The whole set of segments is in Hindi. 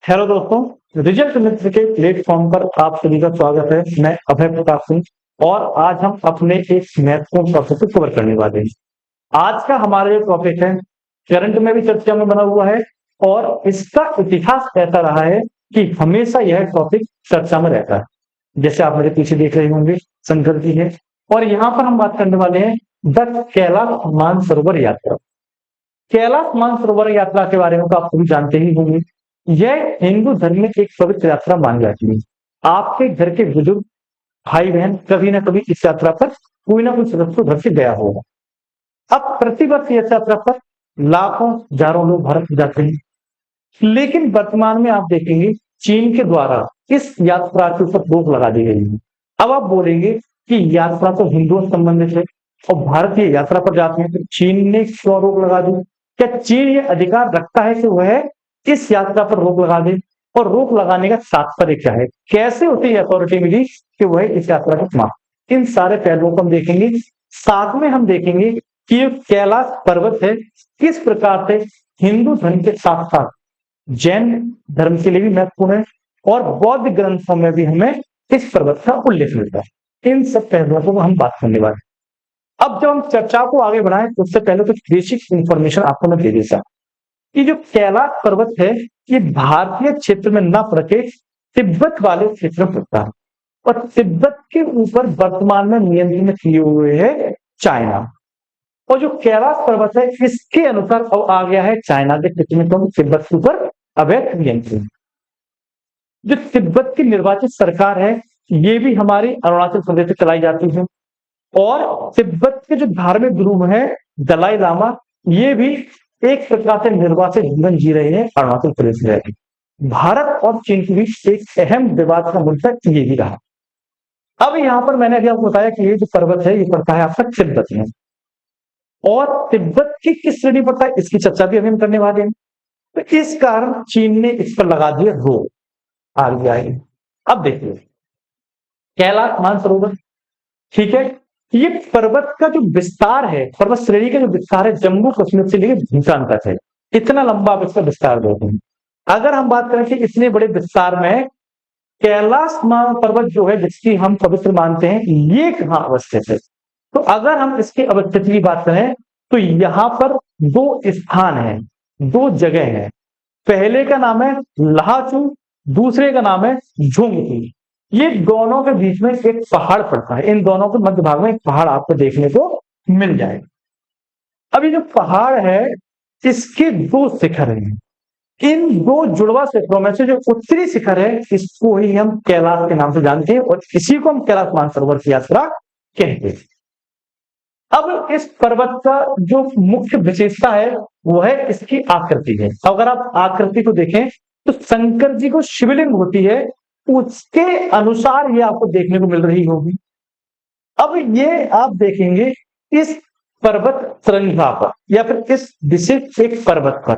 हेलो दोस्तों, रिजल्ट मित्र के प्लेटफॉर्म पर आप सभी का स्वागत है। मैं अभय प्रताप सिंह और आज हम अपने एक महत्वपूर्ण टॉपिक को कवर करने वाले हैं। आज का हमारा जो टॉपिक है करंट में भी चर्चा में बना हुआ है और इसका इतिहास ऐसा रहा है कि हमेशा यह टॉपिक चर्चा में रहता है। जैसे आप मेरे पीछे देख रहे होंगे, शंकर जी है और यहाँ पर हम बात करने वाले हैं द कैलाश मानसरोवर यात्रा। कैलाश मानसरोवर यात्रा के बारे में तो आप सभी जानते ही होंगे। यह हिंदू धर्म में एक पवित्र यात्रा मानी जाती है। आपके घर के बुजुर्ग भाई बहन कभी ना कभी इस यात्रा पर कोई ना कोई सदस्य घर से गया होगा। अब प्रतिवर्ष इस यात्रा पर लाखों हजारों लोग भारत में जाते हैं, लेकिन वर्तमान में आप देखेंगे चीन के द्वारा इस यात्रा के ऊपर रोक लगा दी गई है। अब आप बोलेंगे कि यात्रा तो हिंदुओं से संबंधित है और भारतीय यात्रा पर जाते हैं तो चीन ने क्यों रोक लगा दी? क्या चीन ये अधिकार रखता है कि वह इस यात्रा पर रोक लगा दे? और रोक लगाने का तात्पर्य क्या है? कैसे उसे अथॉरिटी मिली कि वह इस यात्रा को समाप्त? इन सारे पहलुओं को हम देखेंगे। साथ में हम देखेंगे कि ये कैलाश पर्वत है किस प्रकार से हिंदू धर्म के साथ साथ जैन धर्म के लिए भी महत्वपूर्ण है और बौद्ध ग्रंथों में भी हमें इस पर्वत का उल्लेख मिलता है। इन सब पहलुओं को हम बात करने वाले हैं। अब जब हम चर्चा को आगे बढ़ाएं उससे पहले कुछ बेसिक इंफॉर्मेशन आपको मैं दे देता कि जो कैलाश पर्वत है ये भारतीय क्षेत्र में न पड़ के तिब्बत वाले क्षेत्र में पड़ता है और तिब्बत के ऊपर वर्तमान में नियंत्रण किए हुए है चाइना। और जो कैलाश पर्वत है इसके अनुसार अब आ गया है चाइना के क्षेत्र में, तो तिब्बत के ऊपर अवैध नियंत्रण। जो तिब्बत की निर्वाचित सरकार है ये भी हमारी अरुणाचल प्रदेश से चलाई जाती है और तिब्बत के जो धार्मिक गुरु है दलाई लामा ये भी एक प्रकार से निर्वाचित जीवन जी रहे हैं अरुणाचल प्रदेश में। भारत और चीन के बीच एक अहम विवाद का मुद्दा ये भी रहा। अब यहाँ पर मैंने अभी आपको बताया कि ये जो पर्वत है ये पड़ता है आपका तिब्बत में और तिब्बत की किस श्रेणी पड़ता है इसकी चर्चा भी अभी हम करने वाले हैं। तो इस कारण चीन ने इस पर लगा दिया रोक। आगे आएंगे। अब देखिए कैलाश मानसरोवर, ठीक है, ये पर्वत का जो विस्तार है, पर्वत श्रेणी का जो विस्तार है जम्मू कश्मीर से लेकर भूटान तक है। इतना लंबा आप इसका विस्तार देते हैं। अगर हम बात करें कि इतने बड़े विस्तार में कैलाश पर्वत जो है जिसकी हम पवित्र मानते हैं ये कहाँ अवस्थित है? तो अगर हम इसके अवस्थिति की बात करें तो यहाँ पर दो स्थान है, दो जगह है। पहले का नाम है लहाचू, दूसरे का नाम है झुंगचू। ये दोनों के बीच में एक पहाड़ पड़ता है। इन दोनों के मध्य भाग में एक पहाड़ आपको देखने को मिल जाएगा। अब ये जो पहाड़ है इसके दो शिखर हैं। इन दो जुड़वा शिखरों में से जो उत्तरी शिखर है इसको ही हम कैलाश के नाम से जानते हैं और इसी को हम कैलाश मानसरोवर की यात्रा कहते हैं। अब इस पर्वत का जो मुख्य विशेषता है वो है इसकी आकृति है। अगर आप आकृति को देखें तो शंकर जी को शिवलिंग होती है उसके अनुसार ये आपको देखने को मिल रही होगी। अब ये आप देखेंगे इस पर्वत श्रृंखला पर या फिर इस विशेष एक पर्वत पर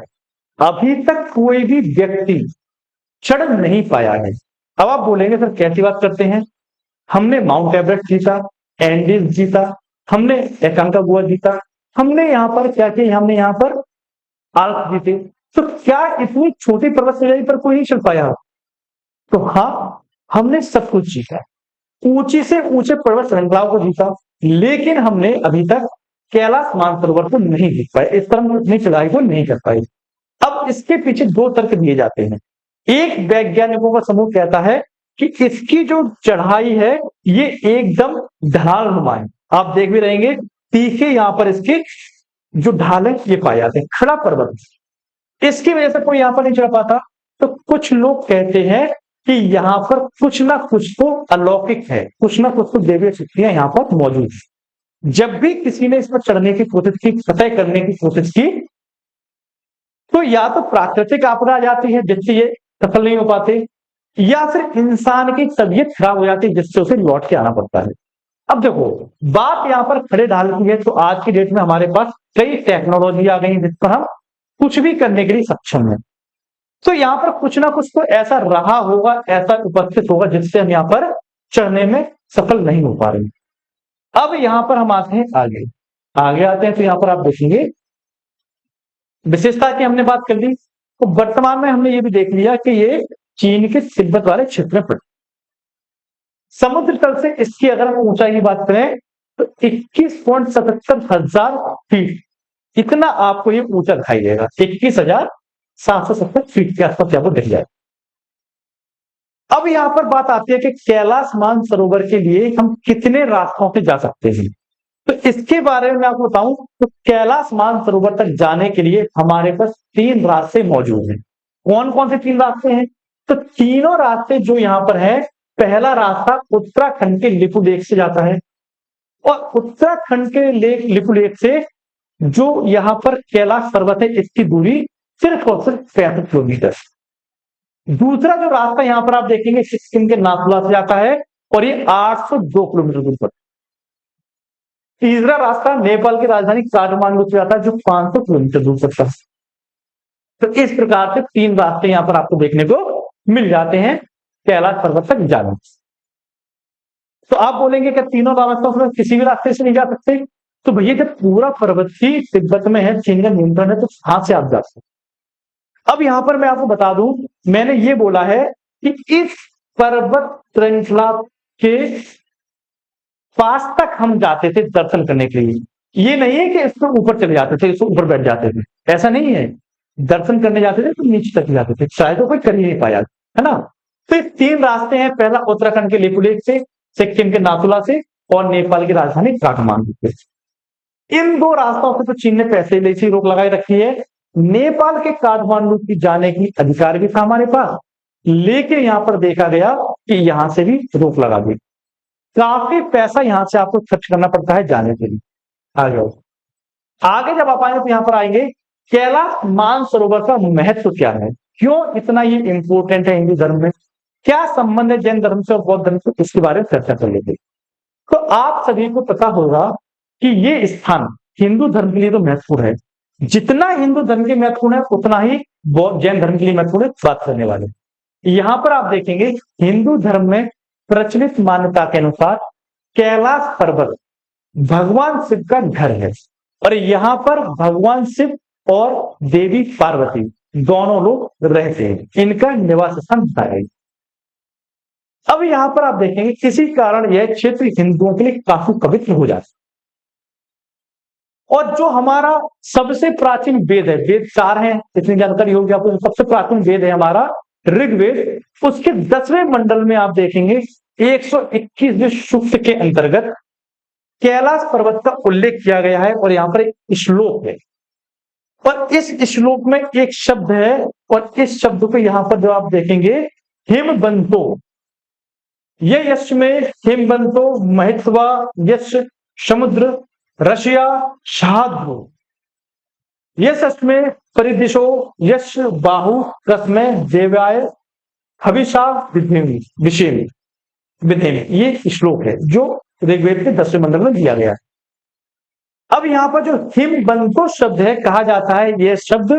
अभी तक कोई भी व्यक्ति चढ़ नहीं पाया है। अब आप बोलेंगे सर कैसी बात करते हैं, हमने माउंट एवरेस्ट जीता, एंडीज जीता, हमने एकांकागुआ जीता, हमने यहाँ पर क्या किया, हमने यहाँ पर आल्प्स जीते, तो क्या इतनी छोटी पर्वत श्रेणी पर कोई नहीं चढ़ पाया? तो हाँ, हमने सब कुछ जीता, ऊंची से ऊंचे पर्वत श्रृंखलाओं को जीता, लेकिन हमने अभी तक कैलाश मानसरोवर को नहीं जीत पाए, इस तरह अपनी चढ़ाई को नहीं कर पाए। अब इसके पीछे दो तर्क दिए जाते हैं। एक वैज्ञानिकों का समूह कहता है कि इसकी जो चढ़ाई है ये एकदम ढलानुमा है। आप देख भी रहेंगे तीखे यहाँ पर इसके जो ढाल है ये पाए जाते हैं, खड़ा पर्वत, इसकी वजह से कोई यहाँ पर नहीं चढ़ पाता। तो कुछ लोग कहते हैं कि यहाँ पर कुछ ना कुछ तो अलौकिक है, कुछ ना कुछ तो देवी शक्तियां यहाँ पर मौजूद है। जब भी किसी ने इस पर चढ़ने की कोशिश की, फतह करने की कोशिश की, तो या तो प्राकृतिक आपदा आ जाती है जिससे ये सफल नहीं हो पाते या फिर इंसान की तबीयत खराब हो जाती है जिससे उसे लौट के आना पड़ता है। अब देखो बात यहाँ पर खड़े ढाल की है तो आज की डेट में हमारे पास कई टेक्नोलॉजी आ गई है जिस पर हम कुछ भी करने के लिए सक्षम है। तो यहाँ पर कुछ ना कुछ तो ऐसा रहा होगा, ऐसा उपस्थित होगा जिससे हम यहाँ पर चढ़ने में सफल नहीं हो पा रहे। अब यहाँ पर हम आते हैं आगे आते हैं तो यहाँ पर आप देखेंगे विशेषता की हमने बात कर ली। तो वर्तमान में हमने ये भी देख लिया कि ये चीन के तिब्बत वाले क्षेत्र में पड़े। समुद्र तल से इसकी अगर हम ऊंचाई की बात करें तो 21,77,000 फीट, इतना आपको ये ऊंचा दिखाई देगा। 21,770 फीट के आसपास आपको दिख जाए। अब यहां पर बात आती है कि कैलाश मानसरोवर के लिए हम कितने रास्तों से जा सकते हैं। तो इसके बारे में आपको बताऊं तो कैलाश मानसरोवर तक जाने के लिए हमारे पास 3 रास्ते मौजूद हैं। कौन कौन से 3 रास्ते हैं? तो तीनों रास्ते जो यहां पर है, पहला रास्ता उत्तराखंड के लिपुलेख से जाता है और उत्तराखंड के लिपुलेख से जो यहां पर कैलाश पर्वत है इसकी दूरी सिर्फ और सिर्फ 65 किलोमीटर। दूसरा जो रास्ता यहां पर आप देखेंगे सिक्किम के नाथुला से जाता है और ये 802 किलोमीटर दूर पर। तीसरा रास्ता नेपाल की राजधानी काठमांडू से जाता है जो 500 किलोमीटर दूर पर है। तो इस प्रकार से 3 रास्ते यहां पर आपको देखने को मिल जाते हैं कैलाश पर्वत तक जाने। तो आप बोलेंगे कि तीनों रास्तों में किसी भी रास्ते से नहीं जा सकते? तो भैया जब पूरा पर्वत ही तिब्बत में है, चीन का नियंत्रण है, तो कहां से आप जा सकते? अब यहां पर मैं आपको बता दूं, मैंने ये बोला है कि इस पर्वत श्रृंखला के पास तक हम जाते थे दर्शन करने के लिए। ये नहीं है कि इससे ऊपर चले जाते थे, इससे ऊपर बैठ जाते थे, ऐसा नहीं है। दर्शन करने जाते थे तो नीचे तक जाते थे, शायद तो कोई कर ही नहीं पाया, है ना। तो 3 रास्ते हैं, पहला उत्तराखंड के लिपुलेख से, सिक्किम के नाथुला से और नेपाल की राजधानी काठमांडू से। इन 2 रास्तों से तो चीन ने पैसे ले से रोक लगाई रखी है। नेपाल के काठमांडू की जाने की अधिकार भी था हमारे पास, लेकिन यहां पर देखा गया कि यहां से भी रोक लगा दी। काफी पैसा यहां से आपको खर्च करना पड़ता है जाने के लिए। आगे जब आप आएंगे तो यहां पर आएंगे कैलाश मानसरोवर का महत्व क्या है, क्यों इतना ये इंपॉर्टेंट है हिंदू धर्म में, क्या संबंध है जैन धर्म से और बौद्ध धर्म से, इसके बारे में चर्चा कर लेंगे। तो आप सभी को पता होगा कि ये स्थान हिंदू धर्म के लिए तो महत्वपूर्ण है, जितना हिंदू धर्म के महत्वपूर्ण है उतना ही जैन धर्म के लिए महत्वपूर्ण है। बात करने वाले यहां पर आप देखेंगे हिंदू धर्म में प्रचलित मान्यता के अनुसार कैलाश पर्वत भगवान शिव का घर है और यहां पर भगवान शिव और देवी पार्वती दोनों लोग रहते हैं, इनका निवास स्थान बताया। अब यहां पर आप देखेंगे किसी कारण यह क्षेत्र हिंदुओं के लिए काफी पवित्र हो जाता है और जो हमारा सबसे प्राचीन वेद है, वेद 4 हैं, इतनी जानकारी होगी आपको। सबसे प्राचीन वेद है हमारा ऋग्वेद, उसके 10वें मंडल में आप देखेंगे 121वें सूक्त के अंतर्गत कैलाश पर्वत का उल्लेख किया गया है और यहां पर एक श्लोक है और इस श्लोक में एक शब्द है और इस शब्द को यहां पर जो आप देखेंगे हिमबंतो, ये यश में हिमबंतो महित्वा यश समुद्र रशिया शाद्रो, यश में परिदिशो यश बाहु रश्मे देवाय हविषा विषेमी विधेमी, ये श्लोक है जो ऋग्वेद के 10वें मंडल में दिया गया है। अब यहां पर जो हिमबंतो शब्द है, कहा जाता है यह शब्द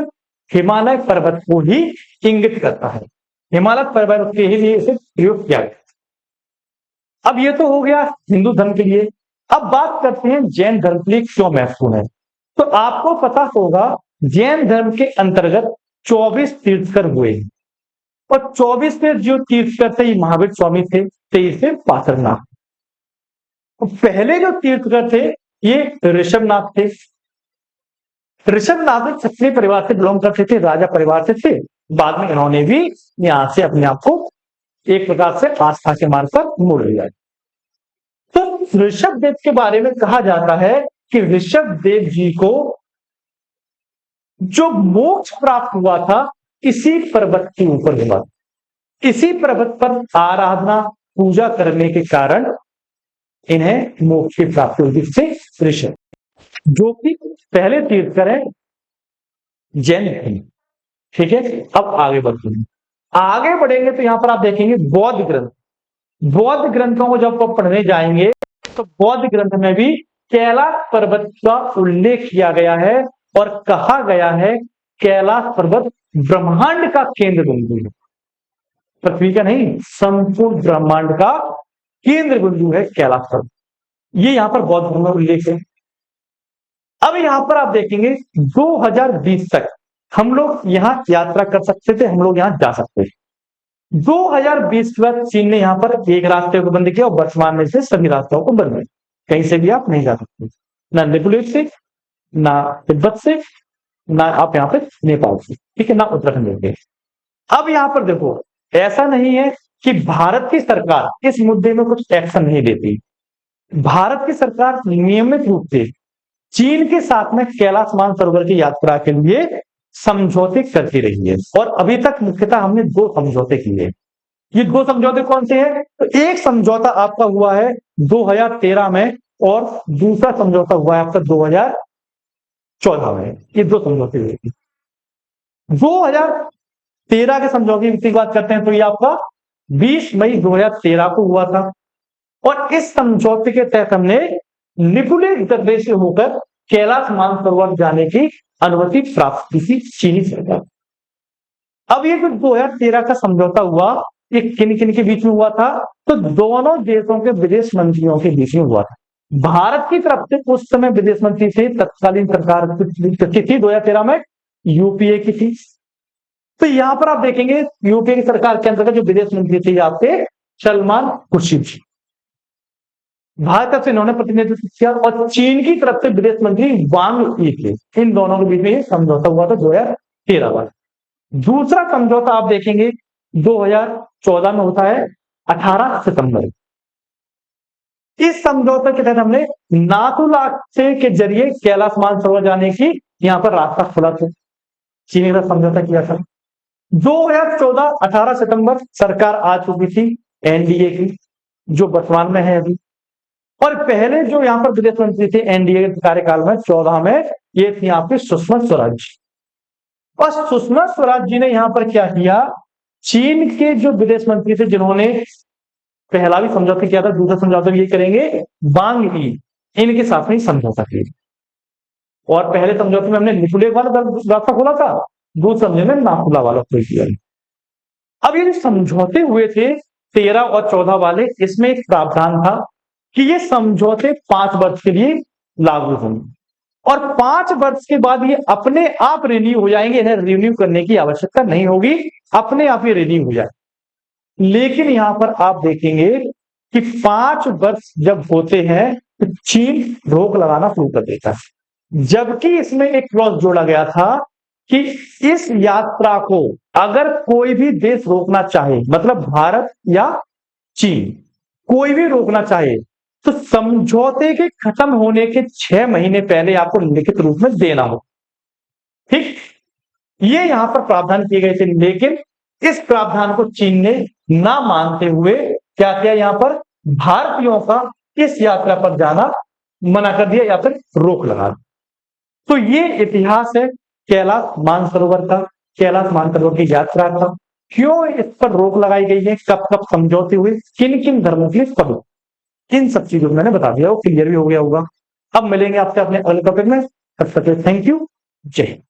हिमालय पर्वत को ही इंगित करता है, हिमालय पर्वत के ही लिए इसे प्रयोग किया गया। अब ये तो हो गया हिंदू धर्म के लिए। अब बात करते हैं जैन धर्म के लिए क्यों महत्वपूर्ण है। तो आपको पता होगा जैन धर्म के अंतर्गत 24 तीर्थकर हुए और 24 में जो तीर्थकर थे ये महावीर स्वामी थे, 23 पाथरनाथ। पहले जो तीर्थकर थे ये ऋषभनाथ थे। ऋषभनाथ क्षत्रिय परिवार से बिलोंग करते थे, राजा परिवार से थे। बाद में इन्होंने भी यहां से अपने आप को एक प्रकार से आस्था के मार्ग पर मोड़ लिया। तो ऋषभ देव के बारे में कहा जाता है कि ऋषभ देव जी को जो मोक्ष प्राप्त हुआ था इसी पर्वत के ऊपर हुआ, इसी पर्वत पर आराधना पूजा करने के कारण इन्हें मोक्ष की प्राप्ति हुई से ऋषभ, जो कि पहले तीर्थकर है जैन धर्म। ठीक है, अब आगे बढ़ते हैं। आगे बढ़ेंगे तो यहां पर आप देखेंगे बौद्ध ग्रंथ। बौद्ध ग्रंथों को जब आप पढ़ने जाएंगे तो बौद्ध ग्रंथ में भी कैलाश पर्वत का उल्लेख किया गया है और कहा गया है कैलाश पर्वत ब्रह्मांड का केंद्र बिंदु है, पृथ्वी का नहीं, संपूर्ण ब्रह्मांड का केंद्र बिंदु है कैलाश पर्वत। ये यहां पर बौद्ध धर्म में उल्लेख है। अब यहां पर आप देखेंगे 2020 तक हम लोग यहाँ यात्रा कर सकते थे, हम लोग यहाँ जा सकते थे। 2020 के बाद चीन ने यहाँ पर एक रास्ते को बंद किया और वर्तमान में से सभी रास्तों को बंद किया। कहीं से भी आप नहीं जा सकते, ना नेपोलिस से, ना तिब्बत से, ना आप यहाँ पे नेपाल से, ठीक है, ना उत्तराखंड से। अब यहाँ पर देखो, ऐसा नहीं है कि भारत की सरकार इस मुद्दे में कुछ एक्शन नहीं लेती। भारत की सरकार नियमित रूप से चीन के साथ में कैलाश मानसरोवर की यात्रा के लिए समझौते करती रही है और अभी तक मुख्यतः हमने 2 समझौते किए। ये 2 समझौते कौन से हैं? तो एक समझौता आपका हुआ है 2013 में और दूसरा समझौता हुआ है आपका 2014 में। ये 2 समझौते हुए थे। 2013 के समझौते की बात करते हैं तो ये आपका 20 मई 2013 को हुआ था और इस समझौते के तहत हमने निकोलेस दर्रे से होकर कैलाश मानसरोवर जाने की अनुमति प्राप्त की थी चीनी सरकार। अब ये जो 2013 का समझौता हुआ, ये किन किन के बीच में हुआ था? तो दोनों देशों के विदेश मंत्रियों के बीच में हुआ था। भारत की तरफ से उस समय विदेश मंत्री थे, तत्कालीन सरकार की थी 2013 में, यूपीए की थी। तो यहां पर आप देखेंगे यूपीए की सरकार के अंतर्गत जो विदेश मंत्री थे आपके सलमान खुर्शीद जी, भारत तरफ से इन्होंने प्रतिनिधित्व किया और चीन की तरफ से विदेश मंत्री वांग यी थे। इन दोनों के बीच में समझौता हुआ था 2013 में। दूसरा समझौता आप देखेंगे 2014 में होता है 18 सितंबर। इस समझौते के तहत हमने नाथुला से के जरिए कैलाश मानसरोवर जाने की यहां पर रास्ता खुला था, चीन का समझौता किया था। 2014 18 सितंबर सरकार आ चुकी थी एनडीए की, जो वर्तमान में है अभी। और पहले जो यहां पर विदेश मंत्री थे एनडीए के कार्यकाल में 14 में, ये थी आपकी सुषमा स्वराज। और सुषमा स्वराज जी ने यहां पर क्या किया? चीन के जो विदेश मंत्री थे जिन्होंने पहला भी समझौता किया था, दूसरा समझौता भी ये करेंगे, वांग यी, इनके साथ में समझौता किया। और पहले समझौते में हमने निकोलेस वाला रास्ता खोला था, दूसरे समझौते में नाथुला वाला खोल किया। अब ये जो समझौते हुए थे 13 और 14 वाले, इसमें एक प्रावधान था कि ये समझौते 5 वर्ष के लिए लागू होंगे और 5 वर्ष के बाद ये अपने आप रिन्यू हो जाएंगे, इन्हें रिन्यू करने की आवश्यकता नहीं होगी, अपने आप ये रिन्यू हो जाए। लेकिन यहां पर आप देखेंगे कि 5 वर्ष जब होते हैं तो चीन रोक लगाना शुरू कर देता है, जबकि इसमें एक क्लॉज जोड़ा गया था कि इस यात्रा को अगर कोई भी देश रोकना चाहे, मतलब भारत या चीन कोई भी रोकना चाहे, तो समझौते के खत्म होने के 6 महीने पहले आपको लिखित रूप में देना हो। ठीक, ये यहां पर प्रावधान किए गए थे, लेकिन इस प्रावधान को चीन ने ना मानते हुए क्या किया? यहां पर भारतीयों का इस यात्रा पर जाना मना कर दिया या फिर रोक लगा दी। तो ये इतिहास है कैलाश मानसरोवर का, कैलाश मानसरोवर की यात्रा का। क्यों इस पर रोक लगाई गई है, कब कब समझौते हुए, किन किन धर्मों के लिए, कब, इन सब चीजों को मैंने बता दिया, वो क्लियर भी हो गया होगा। अब मिलेंगे आपसे अपने अगले टॉपिक में, तब तक थैंक यू, जय हिंद।